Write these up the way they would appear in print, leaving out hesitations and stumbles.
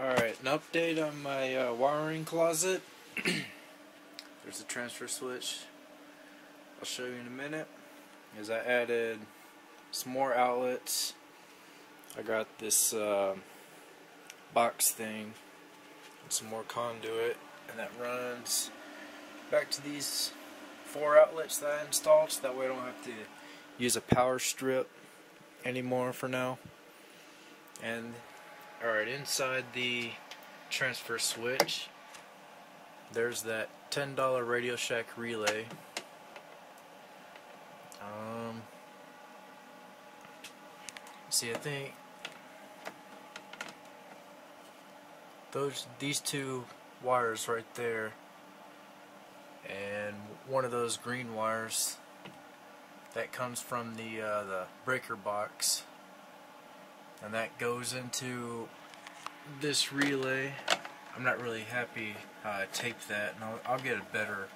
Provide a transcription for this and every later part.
Alright, an update on my wiring closet. There's a transfer switch. I'll show you in a minute. As I added some more outlets. I got this box thing and some more conduit, and that runs back to these 4 outlets that I installed, so that way I don't have to use a power strip anymore for now. And alright, inside the transfer switch, there's that $10 Radio Shack relay. See, I think these 2 wires right there, and one of those green wires that comes from the breaker box, and that goes into this relay. I'm not really happy how I taped that, and I'll get a better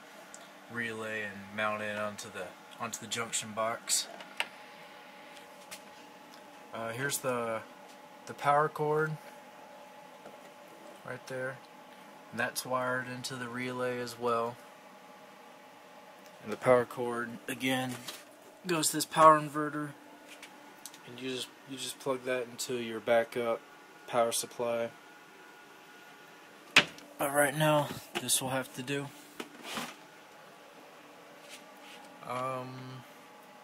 relay and mount it onto the junction box. Here's the power cord right there, and that's wired into the relay as well. And the power cord again goes to this power inverter, and you just plug that into your backup power supply. But right now, this will have to do.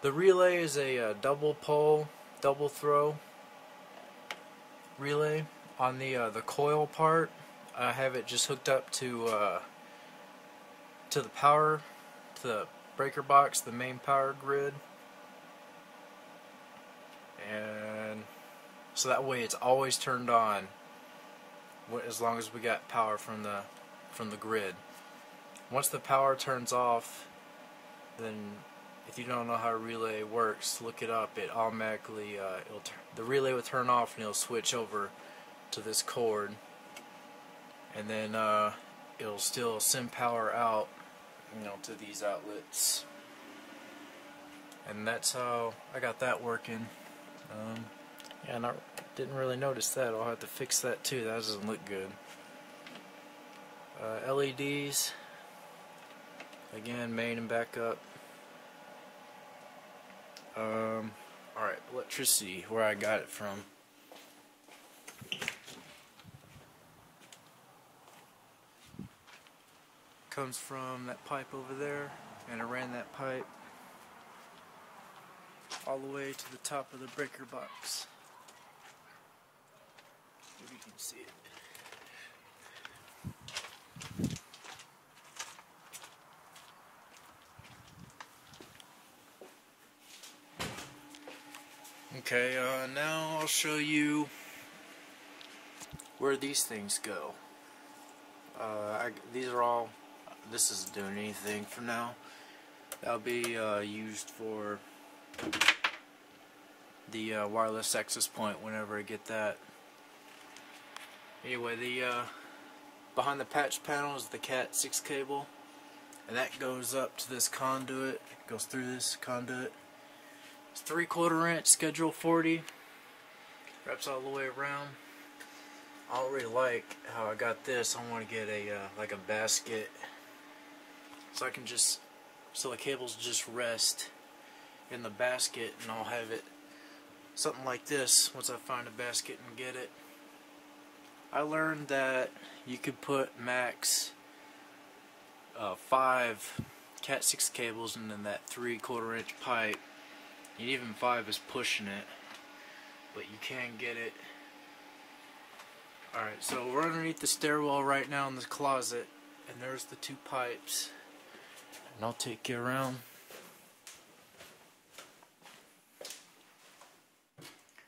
The relay is a double pole, double throw relay. On the coil part, I have it just hooked up to the power, to the breaker box, the main power grid, and so that way it's always turned on as long as we got power from the grid. Once the power turns off, then if you don't know how a relay works, look it up. It automatically the relay will turn off and it'll switch over to this cord, and then it'll still send power out, to these outlets. And that's how I got that working. Yeah, and I didn't really notice that. I'll have to fix that too. That doesn't look good. LEDs, again, main and backup. Alright, electricity, where I got it from. Comes from that pipe over there, and I ran that pipe all the way to the top of the breaker box. If you can see it. Okay, now I'll show you where these things go. This isn't doing anything for now. That'll be used for the wireless access point whenever I get that. Anyway, behind the patch panel is the Cat 6 cable, and that goes up to this conduit. It goes through this conduit. It's 3/4 inch, schedule 40. Wraps all the way around. I don't really like how I got this. I want to get like a basket, so the cables just rest in the basket, and I'll have it something like this once I find a basket and get it. I learned that you could put max 5 Cat 6 cables and then that 3/4 inch pipe, and even 5 is pushing it, but you can get it. Alright, so we're underneath the stairwell right now in the closet, and there's the 2 pipes, and I'll take you around.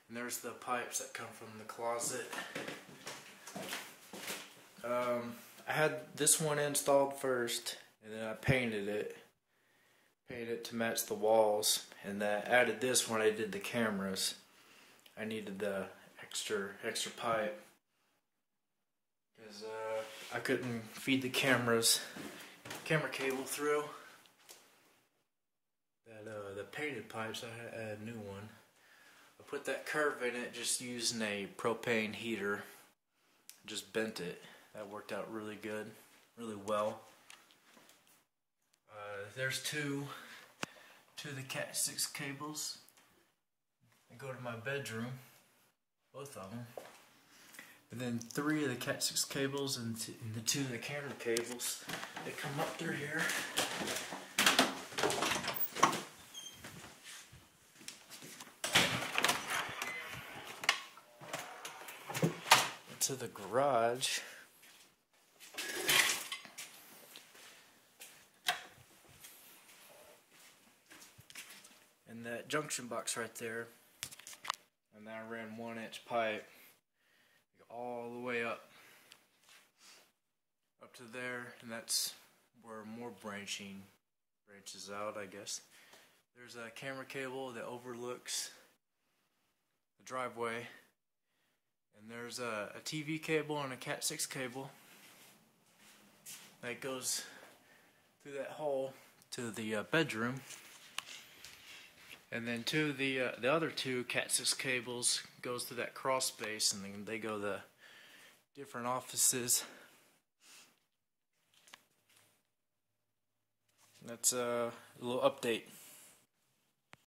And there's the pipes that come from the closet. I had this one installed first, and then I painted it to match the walls, and I added this when I did the cameras. I needed the extra pipe because I couldn't feed the camera cable through. The painted pipes, I had a new one. I put that curve in it just using a propane heater. just bent it. That worked out really good, really well. There's two of the Cat 6 cables. They go to my bedroom, both of them. And then 3 of the Cat 6 cables and the 2 of the camera cables. They come up through here. Into the garage. And that junction box right there. And then I ran 1-inch pipe all the way up to there, and that's where more branches out, I guess. There's a camera cable that overlooks the driveway, and there's a TV cable and a Cat 6 cable that goes through that hole to the bedroom. And then the other 2 Cat 6 cables goes through that crawl space, and then they go to different offices. That's a little update.